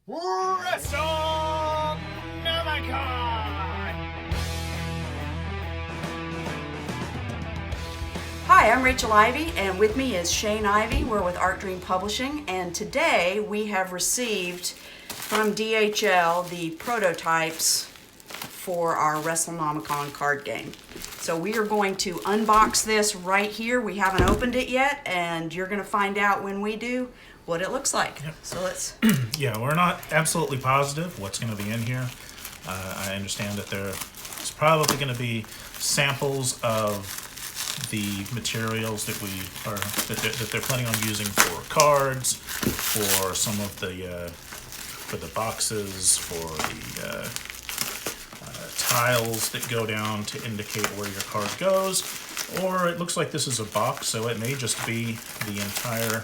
Wrestlenomicon! Hi, I'm Rachel Ivy, and with me is Shane Ivy. We're with Art Dream Publishing, and today we have received from DHL the prototypes for our Wrestlenomicon card game. So we are going to unbox this right here. We haven't opened it yet, and you're going to find out when we do what it looks like. Yep. So let's... Yeah, we're not absolutely positive what's going to be in here. I understand that there's probably going to be samples of the materials that they're planning on using for cards, for some of the for the boxes, for the tiles that go down to indicate where your card goes. Or it looks like this is a box, so it may just be the entire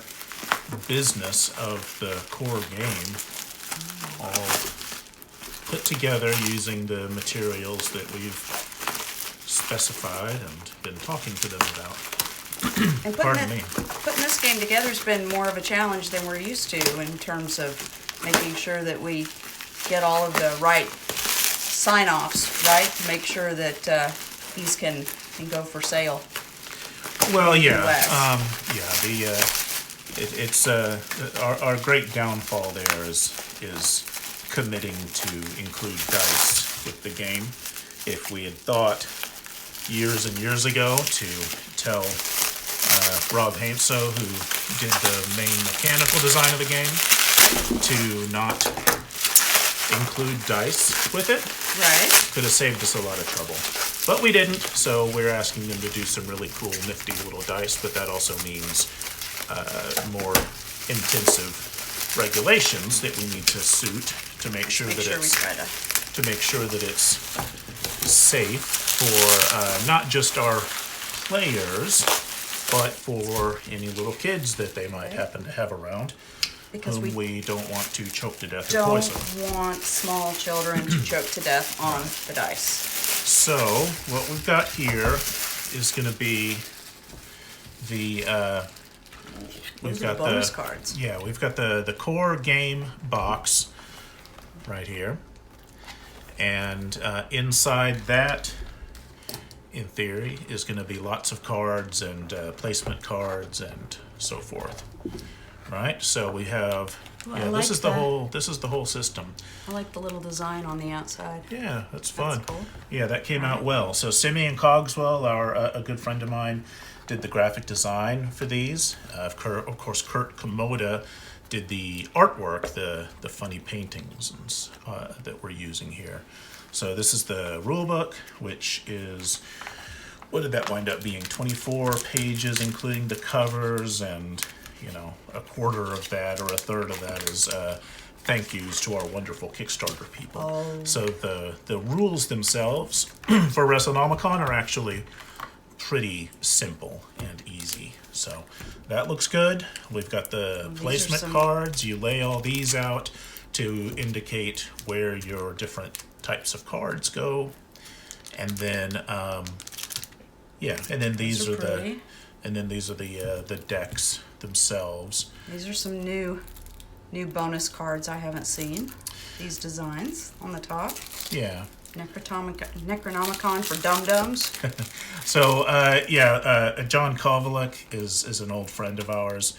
business of the core game, all put together using the materials that we've specified and been talking to them about. And Pardon me. Putting this game together has been more of a challenge than we're used to in terms of making sure that we get all of the right sign-offs, right? To make sure that these can go for sale. Well, yeah, US. it's our great downfall there is committing to include dice with the game. If we had thought years and years ago to tell Rob Hainso, who did the main mechanical design of the game, to not include dice with it, Right. could have saved us a lot of trouble. But we didn't, so we're asking them to do some really cool, nifty little dice, but that also means more intensive regulations that we need to suit to make sure that it's safe for not just our players, but for any little kids that they might happen to have around, Because whom we don't want to choke to death or don't poison. want small children to choke to death on the dice. So what we've got here is going to be the Those are bonus cards. Yeah, we've got the core game box right here, and inside that, in theory, is going to be lots of cards and placement cards and so forth. Right. So we have. Well, Yeah, I this like is the that. whole. This is the whole system. I like the little design on the outside. Yeah, that's fun. That's cool. Yeah, that came out well. So Simeon Cogswell, a good friend of mine, did the graphic design for these. Of course, Kurt Komoda did the artwork, the funny paintings that we're using here. So this is the Rulebook, which is, what did that wind up being? 24 pages, including the covers, and a quarter of that or a third of that is thank yous to our wonderful Kickstarter people. Oh. So the rules themselves for Wrestlenomicon are actually pretty simple and easy. So that looks good. We've got the placement cards. You lay all these out to indicate where your different types of cards go. And then these are the decks themselves. These are some new bonus cards I haven't seen. These designs on the top. Yeah. Necronomicon for dum-dums. So John Kovalek is an old friend of ours,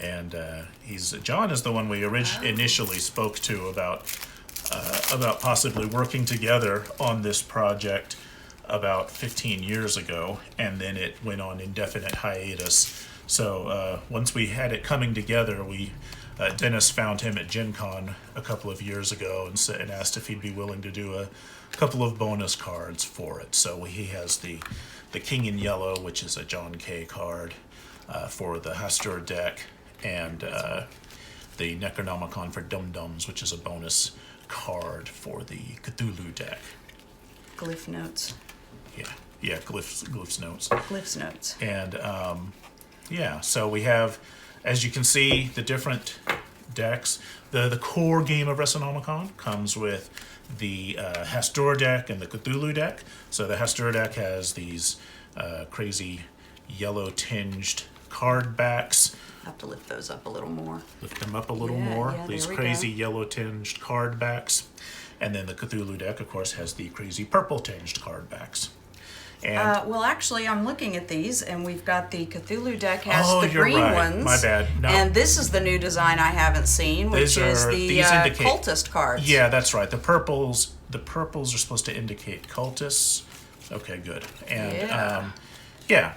and John is the one we initially spoke to about possibly working together on this project about 15 years ago, and then it went on indefinite hiatus. So once we had it coming together, Dennis found him at Gen Con a couple of years ago and asked if he'd be willing to do a couple of bonus cards for it. So he has the King in Yellow, which is a John K. card for the Hastur deck, and the Necronomicon for Dum Dums, which is a bonus card for the Cthulhu deck. Glyph notes. Yeah, Glyph's notes. Glyph's notes. And so we have, as you can see, the different decks. The core game of Wrestlenomicon comes with the Hastur deck and the Cthulhu deck. So the Hastur deck has these crazy yellow tinged card backs have to lift those up a little more. Lift them up a little Yeah, more. yeah, These there we crazy go. yellow tinged card backs. And then the Cthulhu deck, of course, has the crazy purple tinged card backs. And Well, actually, I'm looking at these, and we've got the Cthulhu deck has Oh, the you're green right. ones. My bad. No. And this is the new design I haven't seen, which is the these indicate cultist cards. Yeah, that's right. The purples are supposed to indicate cultists. Okay, good. And yeah.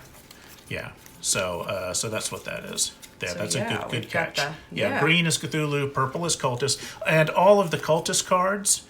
So that's what that is. Yeah, So, that's yeah, a good we've got catch. yeah. Green is Cthulhu, purple is cultist, and all of the cultist cards,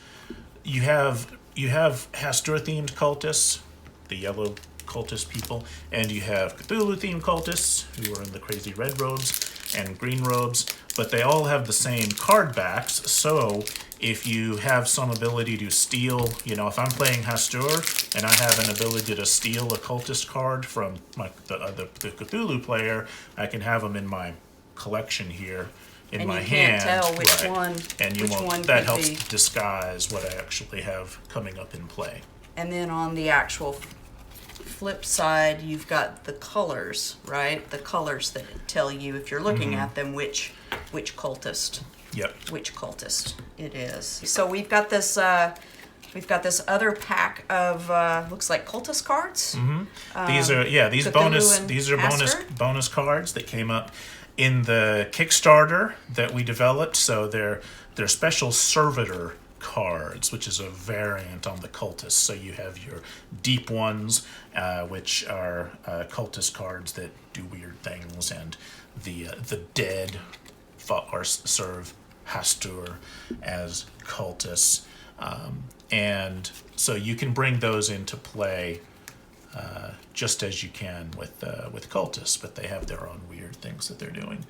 you have Hastur themed cultists, the yellow cultist people, and you have Cthulhu themed cultists who are in the crazy red robes and green robes, but they all have the same card backs. So if you have some ability to steal, if I'm playing Hastur and I have an ability to steal a cultist card from the Cthulhu player, I can have them in my collection here in And my you can't hand. tell which right. one- and you which won't, one that could helps be. disguise what I actually have coming up in play. And then on the actual flip side, you've got the colors, right? The colors that tell you, if you're looking Mm-hmm. at them, which cultist. Yep. Which cultist it is. So we've got this other pack of looks like cultist cards. These are these Cthulhu and bonus cards that came up in the Kickstarter that we developed. So they're special servitor cards, which is a variant on the cultists. So you have your deep ones, which are cultist cards that do weird things, and the dead serve Hastur as cultists, and so you can bring those into play just as you can with cultists, but they have their own weird things that they're doing,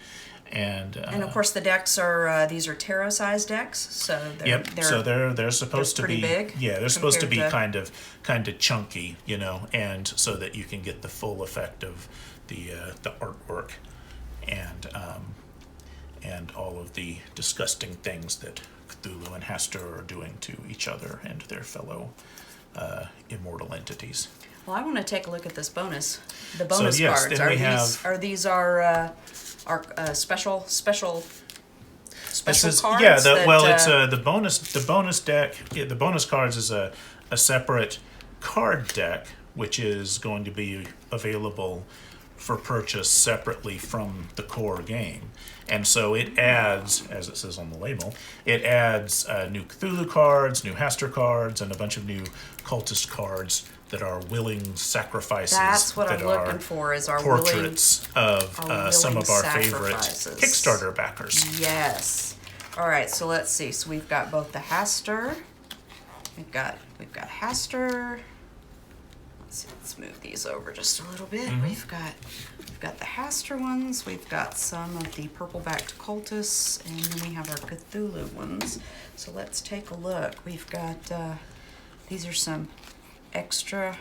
and of course the decks are these are tarot sized decks, so they're supposed to pretty be big. Yeah, they're supposed to be compared kind of chunky, and so that you can get the full effect of the artwork and all of the disgusting things that Cthulhu and Hastur are doing to each other and their fellow immortal entities. Well, I want to take a look at the bonus Then cards. we Are these our special This is cards? it's that, the bonus deck. Yeah, the bonus cards is a separate card deck, which is going to be available for purchase separately from the core game. And so it adds, as it says on the label, it adds new Cthulhu cards, new Hastur cards, and a bunch of new cultist cards that are willing sacrifices. That's what that I'm are looking for, is our portraits of willing some of our favorite sacrifices. Kickstarter backers. Yes. All right, so let's see. So we've got both the Hastur. We've got Hastur. Let's see. Let's move these over just a little bit. We've got the Hastur ones. We've got some of the purple-backed cultists, and then we have our Cthulhu ones. So let's take a look. We've got these are some extra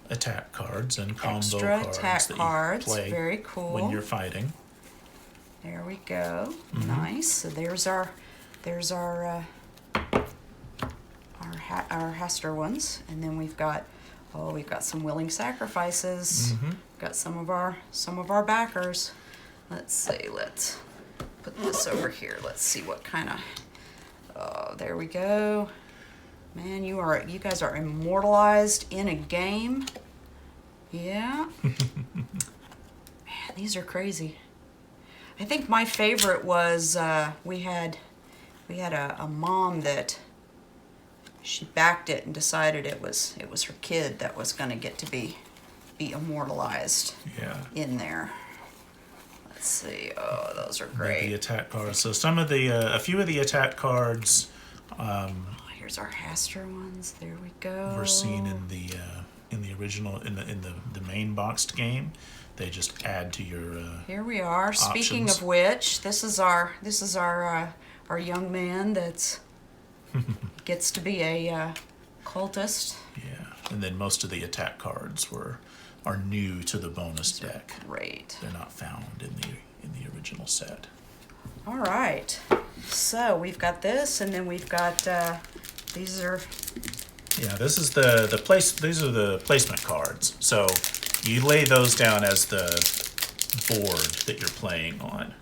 Attack cards and combo Extra cards attack that cards. you play Very cool. when you're fighting. There we go. Nice. So there's our Hastur ones, and then we've got some willing sacrifices. Got some of our backers. Let's see. Let's put this over here. Let's see what kind of. Oh, there we go. Man, you guys are immortalized in a game. Yeah. Man, these are crazy. I think my favorite was we had a mom that she backed it and decided it was her kid that was going to get to be immortalized in there. Let's see. Oh, those are great. The attack cards. So some of a few of the attack cards Here's our Hastur ones. There we go. were seen in the original in the main boxed game. They just add to your Here we are. Speaking options. of which, this is our young man that's gets to be a cultist. Yeah, and then most of the attack cards are new to the bonus deck. Great. They're not found in the original set. All right. So we've got this, and then we've got these are. Yeah, this is the place. These are the placement cards. So you lay those down as the board that you're playing on.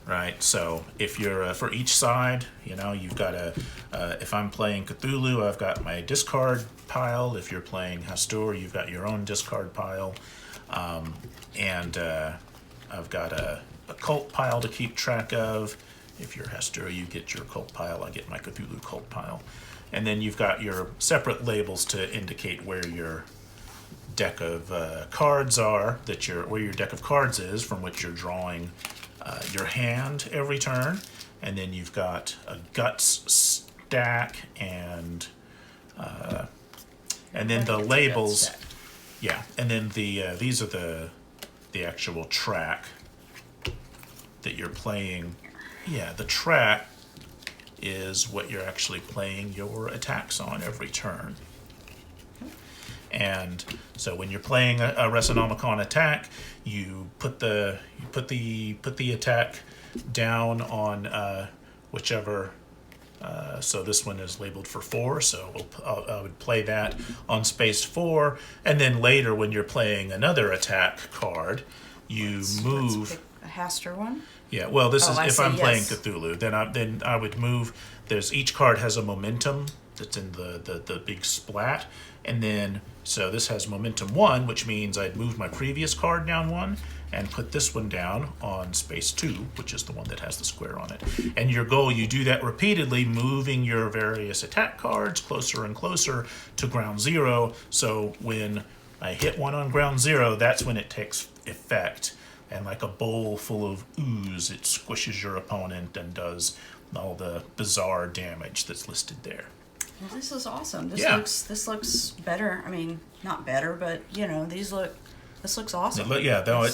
right? So if you're for each side, you've got if I'm playing Cthulhu, I've got my discard pile. If you're playing Hastur, you've got your own discard pile, and I've got a cult pile to keep track of. If you're Hastur, you get your cult pile. I get my Cthulhu cult pile, and then you've got your separate labels to indicate where your deck of cards are. Where your deck of cards is, from which you're drawing your hand every turn, and then you've got a guts stack, and then the labels. Yeah, and then these are the actual track that you're playing. Yeah, the track is what you're actually playing your attacks on every turn. And so when you're playing a Wrestlenomicon attack, you put the attack down on whichever. So this one is labeled for 4, so I would play that on space 4, and then later when you're playing another attack card, you move. Let's pick a Hastur one. Yeah, well, this is if I'm playing yes. Cthulhu, then I would move. Each card has a momentum that's in the big splat, and then so this has momentum 1, which means I'd move my previous card down 1 and put this one down on space 2, which is the one that has the square on it. And your goal, you do that repeatedly, moving your various attack cards closer and closer to ground 0. So when I hit one on ground 0, that's when it takes effect. And like a bowl full of ooze, it squishes your opponent and does all the bizarre damage that's listed there. Well, this is awesome. Yeah. This looks better. I mean, not better, but this looks awesome. It looks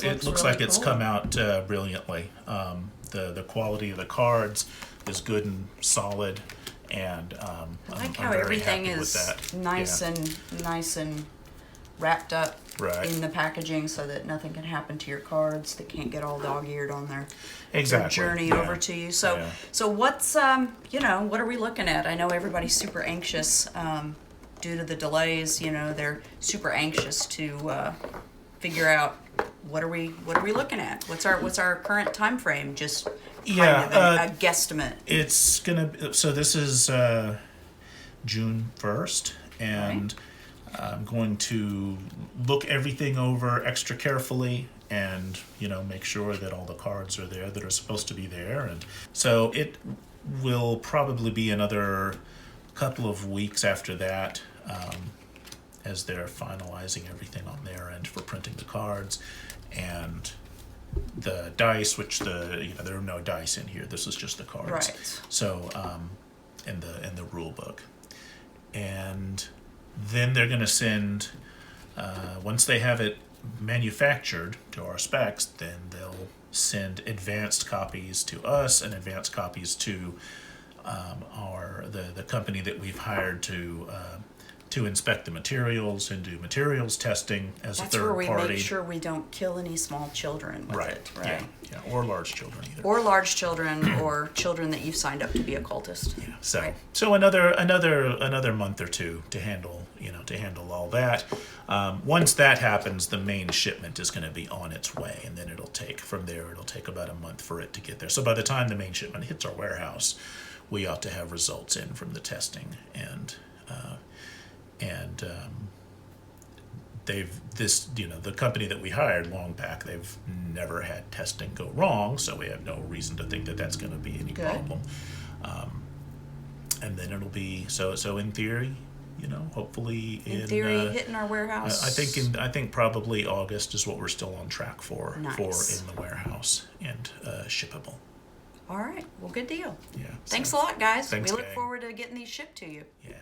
really like it's cool. come out brilliantly. The quality of the cards is good and solid, and I like I'm how very everything happy is with that. nice and wrapped up Right. in the packaging so that nothing can happen to your cards that can't get all dog-eared on their journey Yeah. over to you. So Yeah. so what's what are we looking at? I know everybody's super anxious due to the delays. They're super anxious to figure out what are we looking at? What's our current time frame? Just kind of a guesstimate. It's gonna. So this is June 1st, and I'm going to look everything over extra carefully and make sure that all the cards are there that are supposed to be there. And so it will probably be another couple of weeks after that, as they're finalizing everything on their end for printing the cards and the dice, which there are no dice in here. This is just the cards. Right. So in the rule book, and then they're going to send, once they have it manufactured to our specs, then they'll send advanced copies to us and advanced copies to the company that we've hired to inspect the materials and do materials testing as That's a third where we party. make sure we don't kill any small children with it, right? Yeah, or large children either. Or large children, or children that you've signed up to be a cultist. Yeah. So Right. so another month or two to handle all that. Once that happens, the main shipment is going to be on its way, and then it'll take about a month for it to get there. So by the time the main shipment hits our warehouse, we ought to have results in from the testing, and the company that we hired long back, they've never had testing go wrong, so we have no reason to think that that's going to be any Good. problem. And then it'll be so in theory, hopefully In theory, hitting our warehouse. I think probably August is what we're still on track for Nice. in the warehouse and shippable. All right. Well, good deal. Yeah. Thanks so, a lot, guys. thanks, we look gang. forward to getting these shipped to you. Yeah.